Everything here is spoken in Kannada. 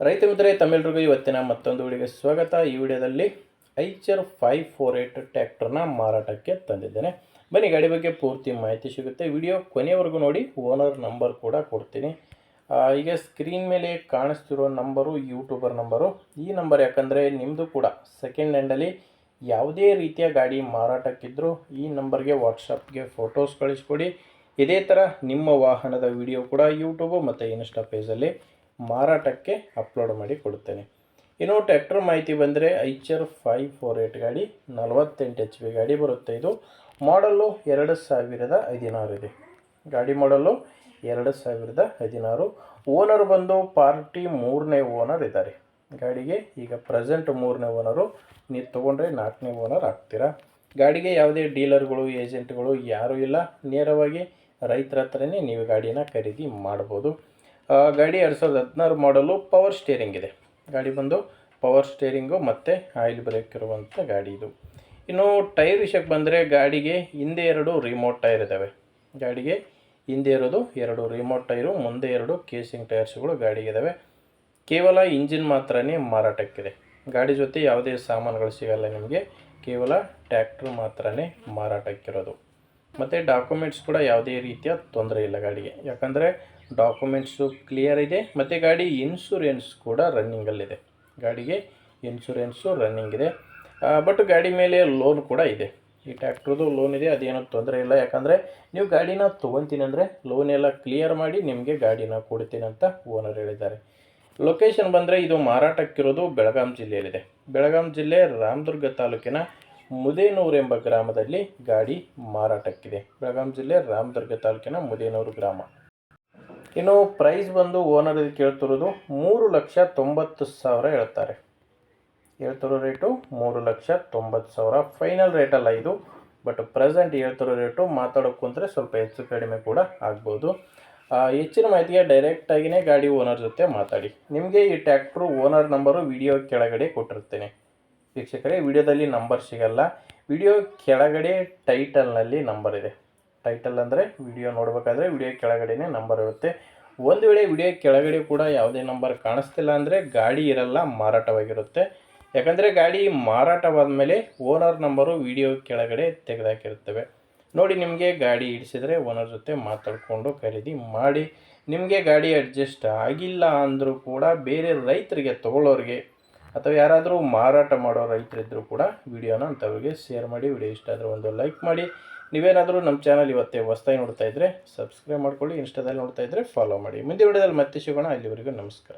ರೈತ ಮಿತ್ರರೇ, ತಮ್ಮೆಲ್ಲರಿಗೂ ಇವತ್ತಿನ ಮತ್ತೊಂದು ವಿಡಿಯೋಗೆ ಸ್ವಾಗತ. ಈ ವಿಡಿಯೋದಲ್ಲಿ ಐಚರ್ 548 ಟ್ರ್ಯಾಕ್ಟರ್ನ ಮಾರಾಟಕ್ಕೆ ತಂದಿದ್ದೇನೆ. ಬನ್ನಿ, ಗಾಡಿ ಬಗ್ಗೆ ಪೂರ್ತಿ ಮಾಹಿತಿ ಸಿಗುತ್ತೆ. ವಿಡಿಯೋ ಕೊನೆಯವರೆಗೂ ನೋಡಿ. ಓನರ್ ನಂಬರ್ ಕೂಡ ಕೊಡ್ತೀನಿ. ಈಗ ಸ್ಕ್ರೀನ್ ಮೇಲೆ ಕಾಣಿಸ್ತಿರೋ ನಂಬರು ಯೂಟ್ಯೂಬರ್ ನಂಬರು. ಈ ನಂಬರ್ ಯಾಕಂದರೆ ನಿಮ್ಮದು ಕೂಡ ಸೆಕೆಂಡ್ ಹ್ಯಾಂಡಲ್ಲಿ ಯಾವುದೇ ರೀತಿಯ ಗಾಡಿ ಮಾರಾಟಕ್ಕಿದ್ದರೂ ಈ ನಂಬರ್ಗೆ ವಾಟ್ಸಪ್ಗೆ ಫೋಟೋಸ್ ಕಳಿಸ್ಕೊಡಿ. ಇದೇ ಥರ ನಿಮ್ಮ ವಾಹನದ ವಿಡಿಯೋ ಕೂಡ ಯೂಟ್ಯೂಬು ಮತ್ತು ಇನ್ಸ್ಟಾ ಪೇಜಲ್ಲಿ ಮಾರಾಟಕ್ಕೆ ಅಪ್ಲೋಡ್ ಮಾಡಿ ಕೊಡುತ್ತೇನೆ. ಇನ್ನು ಟ್ರ್ಯಾಕ್ಟರ್ ಮಾಹಿತಿ ಬಂದರೆ ಐಚರ್ 548 ಗಾಡಿ 48 HP ಗಾಡಿ ಬರುತ್ತೆ. ಇದು ಮಾಡಲು 2016 ಇದೆ. ಗಾಡಿ ಮಾಡಲು 2016. ಓನರ್ ಬಂದು ಪಾರ್ಟಿ 3ನೇ ಓನರ್ ಇದ್ದಾರೆ. ಗಾಡಿಗೆ ಈಗ ಪ್ರೆಸೆಂಟ್ 3ನೇ ಓನರು. ನೀವು ತೊಗೊಂಡ್ರೆ 4ನೇ ಓನರ್ ಆಗ್ತೀರಾ. ಗಾಡಿಗೆ ಯಾವುದೇ ಡೀಲರ್ಗಳು ಏಜೆಂಟ್ಗಳು ಯಾರೂ ಇಲ್ಲ. ನೇರವಾಗಿ ರೈತರ ಹತ್ರನೇ ನೀವು ಗಾಡಿನ ಖರೀದಿ ಮಾಡ್ಬೋದು. ಗಾಡಿ 2016 ಮಾಡಲು ಪವರ್ ಸ್ಟೇರಿಂಗ್ ಇದೆ. ಗಾಡಿ ಬಂದು ಪವರ್ ಸ್ಟೇರಿಂಗು ಮತ್ತು ಆಯಿಲ್ ಬ್ರೇಕ್ ಇರುವಂಥ ಗಾಡಿ ಇದು. ಇನ್ನು ಟೈರ್ ವಿಷಯಕ್ಕೆ ಬಂದರೆ ಗಾಡಿಗೆ ಹಿಂದೆ 2 ರಿಮೋಟ್ ಟೈರ್ ಇದ್ದಾವೆ. ಗಾಡಿಗೆ ಹಿಂದೆ ಇರೋದು 2 ರಿಮೋಟ್ ಟೈರು, ಮುಂದೆ 2 ಕೇಸಿಂಗ್ ಟೈರ್ಸ್ಗಳು ಗಾಡಿಗೆ ಇದ್ದಾವೆ. ಕೇವಲ ಇಂಜಿನ್ ಮಾತ್ರನೇ ಮಾರಾಟಕ್ಕಿದೆ. ಗಾಡಿ ಜೊತೆ ಯಾವುದೇ ಸಾಮಾನುಗಳು ಸಿಗಲ್ಲ ನಿಮಗೆ. ಕೇವಲ ಟ್ರ್ಯಾಕ್ಟ್ರ್ ಮಾತ್ರನೇ ಮಾರಾಟಕ್ಕಿರೋದು. ಮತ್ತು ಡಾಕ್ಯುಮೆಂಟ್ಸ್ ಕೂಡ ಯಾವುದೇ ರೀತಿಯ ತೊಂದರೆ ಇಲ್ಲ ಗಾಡಿಗೆ. ಯಾಕಂದರೆ ಡಾಕ್ಯುಮೆಂಟ್ಸು ಕ್ಲಿಯರ್ ಇದೆ. ಮತ್ತು ಗಾಡಿ ಇನ್ಶೂರೆನ್ಸ್ ಕೂಡ ರನ್ನಿಂಗಲ್ಲಿದೆ. ಗಾಡಿಗೆ ಇನ್ಶೂರೆನ್ಸು ರನ್ನಿಂಗ್ ಇದೆ. ಬಟ್ ಗಾಡಿ ಮೇಲೆ ಲೋನ್ ಕೂಡ ಇದೆ. ಈ ಟ್ರ್ಯಾಕ್ಟ್ರದ್ದು ಲೋನ್ ಇದೆ. ಅದೇನೋ ತೊಂದರೆ ಇಲ್ಲ. ಯಾಕಂದರೆ ನೀವು ಗಾಡಿನ ತೊಗೊತೀನಿ ಅಂದರೆ ಲೋನ್ ಎಲ್ಲ ಕ್ಲಿಯರ್ ಮಾಡಿ ನಿಮಗೆ ಗಾಡಿನ ಕೊಡ್ತೀನಿ ಅಂತ ಓನರ್ ಹೇಳಿದ್ದಾರೆ. ಲೊಕೇಶನ್ ಬಂದರೆ ಇದು ಮಾರಾಟಕ್ಕಿರೋದು ಬೆಳಗಾಂ ಜಿಲ್ಲೆಯಲ್ಲಿದೆ. ಬೆಳಗಾಂ ಜಿಲ್ಲೆ ರಾಮದುರ್ಗ ತಾಲೂಕಿನ ಮುದೇನೂರು ಎಂಬ ಗ್ರಾಮದಲ್ಲಿ ಗಾಡಿ ಮಾರಾಟಕ್ಕಿದೆ. ಬೆಳಗಾಂ ಜಿಲ್ಲೆ ರಾಮದುರ್ಗ ತಾಲೂಕಿನ ಮುದೇನೂರು ಗ್ರಾಮ. ಇನ್ನು ಪ್ರೈಸ್ ಬಂದು ಓನರ್ ಕೇಳ್ತಿರೋದು 3,90,000 ಹೇಳ್ತಾರೆ. ಹೇಳ್ತಿರೋ ರೇಟು 3,90,000. ಫೈನಲ್ ರೇಟಲ್ಲ ಇದು. ಬಟ್ ಪ್ರೆಸೆಂಟ್ ಹೇಳ್ತಿರೋ ರೇಟು ಮಾತಾಡೋಕ್ಕಂದ್ರೆ ಸ್ವಲ್ಪ ಹೆಚ್ಚು ಕಡಿಮೆ ಕೂಡ ಆಗ್ಬೋದು. ಹೆಚ್ಚಿನ ಮಾಹಿತಿಗೆ ಡೈರೆಕ್ಟಾಗಿಯೇ ಗಾಡಿ ಓನರ್ ಜೊತೆ ಮಾತಾಡಿ. ನಿಮಗೆ ಈ ಟ್ರ್ಯಾಕ್ಟ್ರು ಓನರ್ ನಂಬರು ವಿಡಿಯೋ ಕೆಳಗಡೆ ಕೊಟ್ಟಿರ್ತೇನೆ. ವೀಕ್ಷಕರೇ, ವಿಡಿಯೋದಲ್ಲಿ ನಂಬರ್ ಸಿಗಲ್ಲ. ವಿಡಿಯೋ ಕೆಳಗಡೆ ಟೈಟಲ್ನಲ್ಲಿ ನಂಬರ್ ಇದೆ. ಟೈಟಲ್ ಅಂದರೆ ವಿಡಿಯೋ ನೋಡಬೇಕಾದ್ರೆ ವಿಡಿಯೋ ಕೆಳಗಡೆನೇ ನಂಬರ್ ಇರುತ್ತೆ. ಒಂದು ವೇಳೆ ವಿಡಿಯೋ ಕೆಳಗಡೆ ಕೂಡ ಯಾವುದೇ ನಂಬರ್ ಕಾಣಿಸ್ತಿಲ್ಲ ಅಂದರೆ ಗಾಡಿ ಇರಲ್ಲ, ಮಾರಾಟವಾಗಿರುತ್ತೆ. ಯಾಕಂದರೆ ಗಾಡಿ ಮಾರಾಟವಾದ ಮೇಲೆ ಓನರ್ ನಂಬರು ವಿಡಿಯೋ ಕೆಳಗಡೆ ತೆಗೆದಾಕಿರ್ತವೆ. ನೋಡಿ, ನಿಮಗೆ ಗಾಡಿ ಇಡಿಸಿದರೆ ಓನರ್ ಜೊತೆ ಮಾತಾಡಿಕೊಂಡು ಖರೀದಿ ಮಾಡಿ. ನಿಮಗೆ ಗಾಡಿ ಅಡ್ಜಸ್ಟ್ ಆಗಿಲ್ಲ ಅಂದರೂ ಕೂಡ ಬೇರೆ ರೈತರಿಗೆ ತೊಗೊಳ್ಳೋರಿಗೆ ಅಥವಾ ಯಾರಾದರೂ ಮಾರಾಟ ಮಾಡೋ ರೈತರಿದ್ದರೂ ಕೂಡ ವಿಡಿಯೋನ ಅಂಥವ್ರಿಗೆ ಶೇರ್ ಮಾಡಿ. ವಿಡಿಯೋ ಇಷ್ಟ ಆದರೆ ಒಂದು ಲೈಕ್ ಮಾಡಿ. ನೀವೇನಾದರೂ ನಮ್ಮ ಚಾನಲ್ ಇವತ್ತೇ ಹೊಸದಾಗಿ ನೋಡ್ತಾ ಇದ್ದರೆ ಸಬ್ಸ್ಕ್ರೈಬ್ ಮಾಡ್ಕೊಳ್ಳಿ. ಇನ್ಸ್ಟಾದಲ್ಲಿ ನೋಡ್ತಾ ಇದ್ದರೆ ಫಾಲೋ ಮಾಡಿ. ಮುಂದೆ ವಿಡಿಯೋದಲ್ಲಿ ಮತ್ತೆ ಸಿಗೋಣ. ಅಲ್ಲಿವರೆಗೂ ನಮಸ್ಕಾರ.